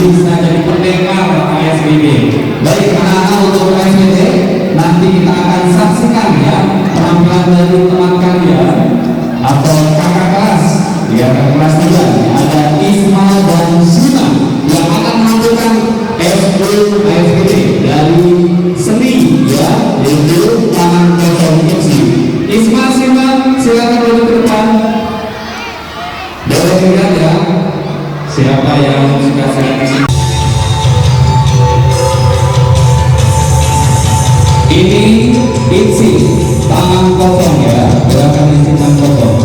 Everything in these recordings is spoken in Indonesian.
bisa jadi pendekar ASBD. Baik anak-anak untuk ASBD, nanti kita akan saksikan ya penampilan dari teman kalian atau kakak kelas ya, kakak kelas 3 ada Isma dan Sina yang akan menampilkan eskul ASBD dari seni ya, yaitu tangan kosong MC. Isma, Sina, silakan duduk ke depan. Boleh lihat ya siapa yang suka seleksi. Ini isi tangan kosong ya, gerakan isi tangan kosong.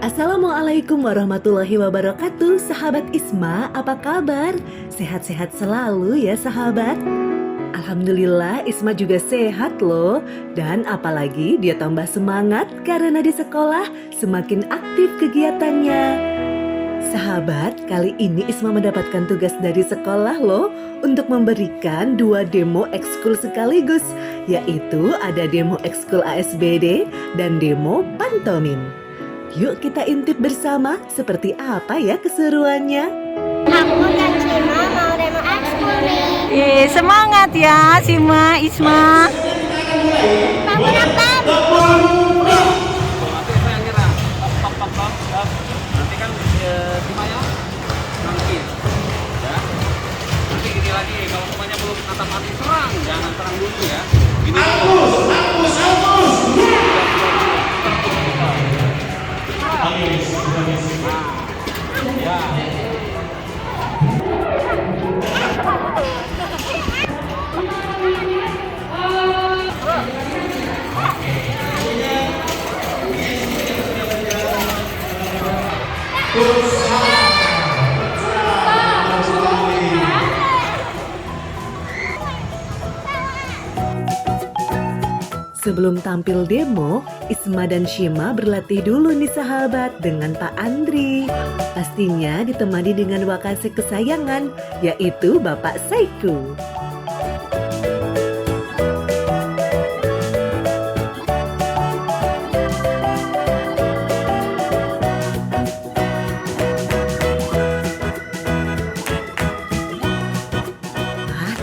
Assalamualaikum warahmatullahi wabarakatuh. Sahabat Isma, apa kabar? Sehat-sehat selalu ya sahabat. Alhamdulillah Isma juga sehat loh. Dan apalagi dia tambah semangat karena di sekolah semakin aktif kegiatannya. Sahabat, kali ini Isma mendapatkan tugas dari sekolah loh untuk memberikan 2 demo ekskul sekaligus, yaitu ada demo ekskul ASBD dan demo pantomim. Yuk kita intip bersama seperti apa ya keseruannya. Aku dan Sima mau demo ekskul nih. Semangat ya Sima, Isma. Bangun apa? Nanti kan Simanya nanti ya. Nanti gini lagi, kalau semuanya belum natap hati serang, jangan serang dulu ya. Ini ya. Sebelum tampil demo, Isma dan Shima berlatih dulu nih sahabat dengan Pak Andri. Pastinya ditemani dengan wakase kesayangan, yaitu Bapak Saiku.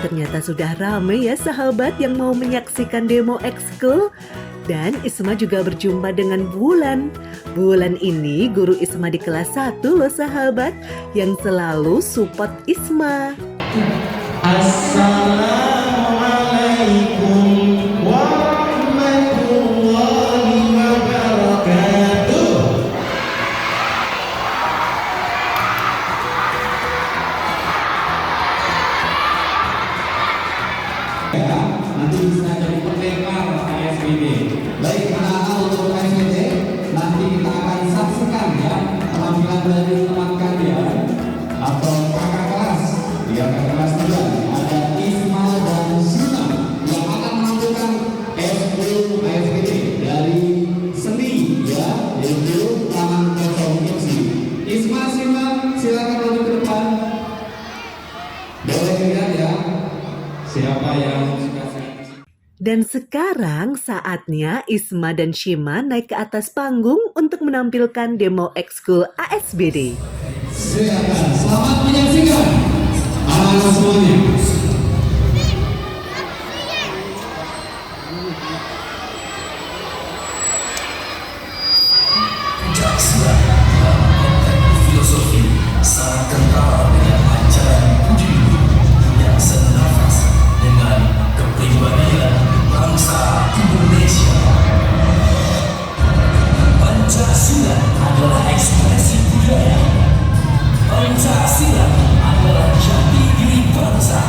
Ternyata sudah ramai ya sahabat yang mau menyaksikan demo ekskul. Dan Isma juga berjumpa dengan Bulan. Bulan ini guru Isma di kelas 1 loh sahabat, yang selalu support Isma. Assalamualaikum warahmatullahi wabarakatuh. Nanti bisa jadi pendekar ASBD. Baik anak-anak untuk ASBD, nanti kita akan saksikan ya penampilan dari teman kalian atau kakak kelas ya, kakak kelas 3 ada Isma dan Sina yang akan menampilkan eskul ASBD dari seni ya, yaitu tangan kosong MC. Isma, Sina, silakan maju ke depan. Boleh lihat ya siapa yang suka seleksi. Dan sekarang saatnya Isma dan Shima naik ke atas panggung untuk menampilkan demo ekskul ASBD. Silakan, selamat menyaksikan anak-anak semuanya. Pancasila filosofi sangat kental dengan ajaran budi yang senafas dengan kepribadian bangsa Indonesia. Pancasila adalah ekspresi budaya. Pancasila adalah jati diri bangsa.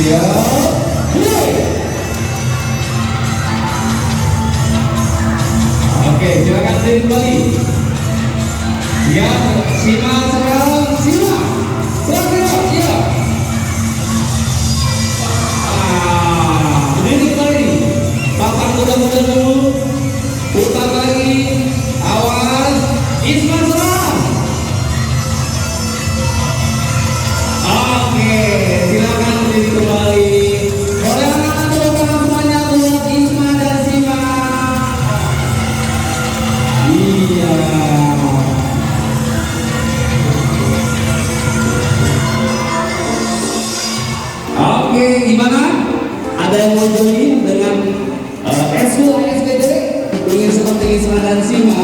Ya, mulai. Oke, silakan sini kembali. Ya, Sima serang Sima. Serang Sima, ya. Ini kembali. Papan muda-muda dulu. Putar lagi. Awas. Isma serang. Oke, silakan berdiri kembali. Boleh anak-anak tepuk tangan semuanya buat Isma dan Sima. Iya. Oke, gimana? Ada yang mau join dengan Eskul ASBD? Ingin seperti Isma dan Sima?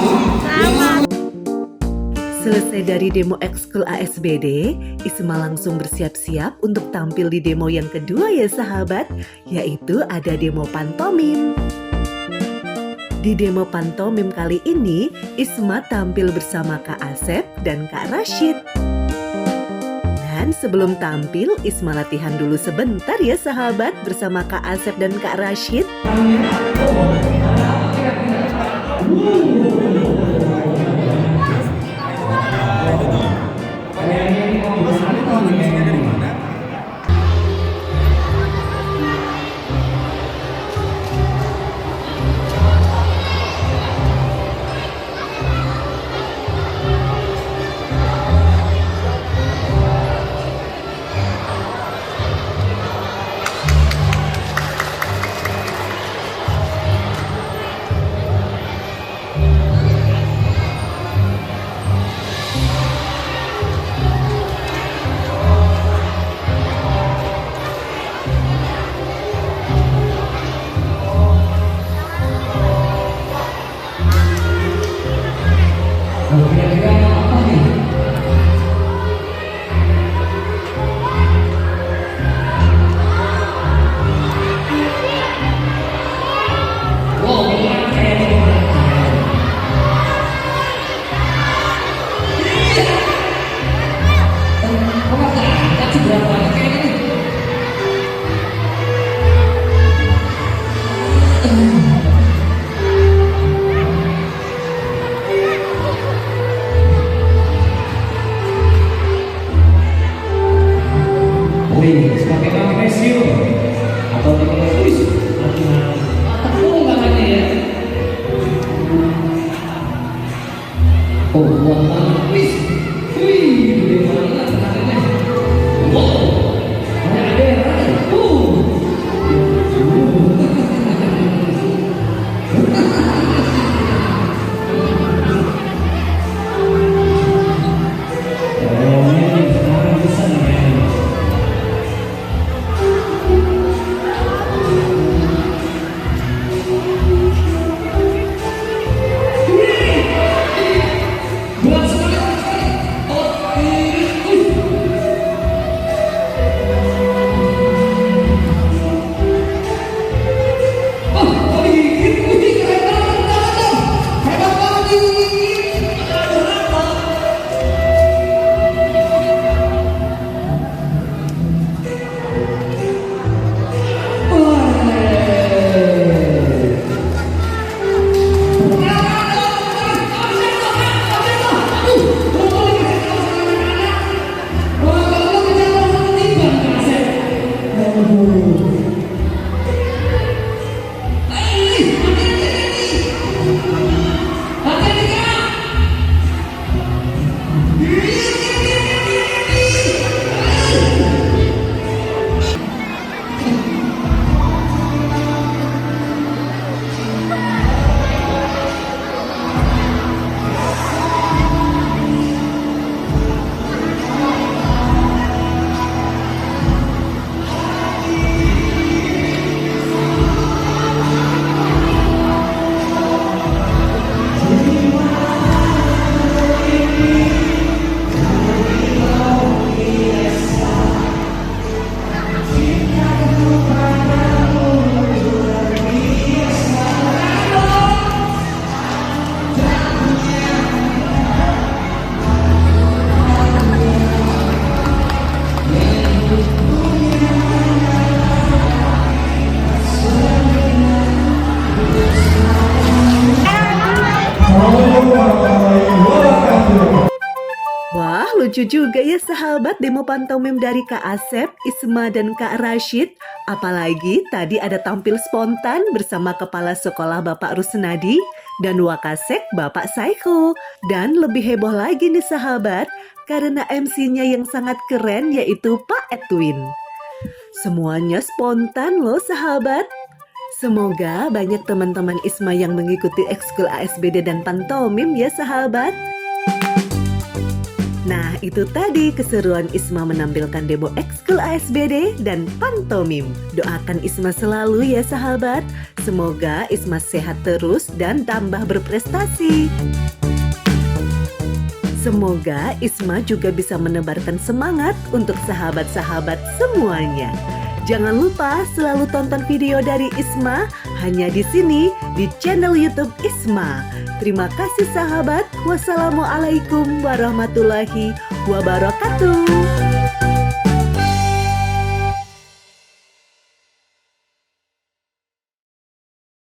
Selesai dari demo ekskul ASBD, Isma langsung bersiap-siap untuk tampil di demo yang kedua ya sahabat, yaitu ada demo pantomim. Di demo pantomim kali ini, Isma tampil bersama Kak Asep dan Kak Rashid. Dan sebelum tampil, Isma latihan dulu sebentar ya sahabat bersama Kak Asep dan Kak Rashid. Pakai magnesium atau dikasih tepung katanya ya. Oh, buat banget, wis. Wih, gede banget katanya. Wow, ada yang lucu juga ya sahabat demo pantomim dari Kak Asep, Isma, dan Kak Rashid. Apalagi tadi ada tampil spontan bersama Kepala Sekolah Bapak Rusnadi dan Wakasek Bapak Saiko. Dan lebih heboh lagi nih sahabat, karena MC-nya yang sangat keren yaitu Pak Edwin. Semuanya spontan loh sahabat. Semoga banyak teman-teman Isma yang mengikuti ekskul ASBD dan pantomim ya sahabat. Nah, itu tadi keseruan Isma menampilkan demo ekskul ASBD dan pantomim. Doakan Isma selalu ya sahabat. Semoga Isma sehat terus dan tambah berprestasi. Semoga Isma juga bisa menebarkan semangat untuk sahabat-sahabat semuanya. Jangan lupa selalu tonton video dari Isma hanya di sini di channel YouTube Isma. Terima kasih sahabat. Wassalamualaikum warahmatullahi wabarakatuh.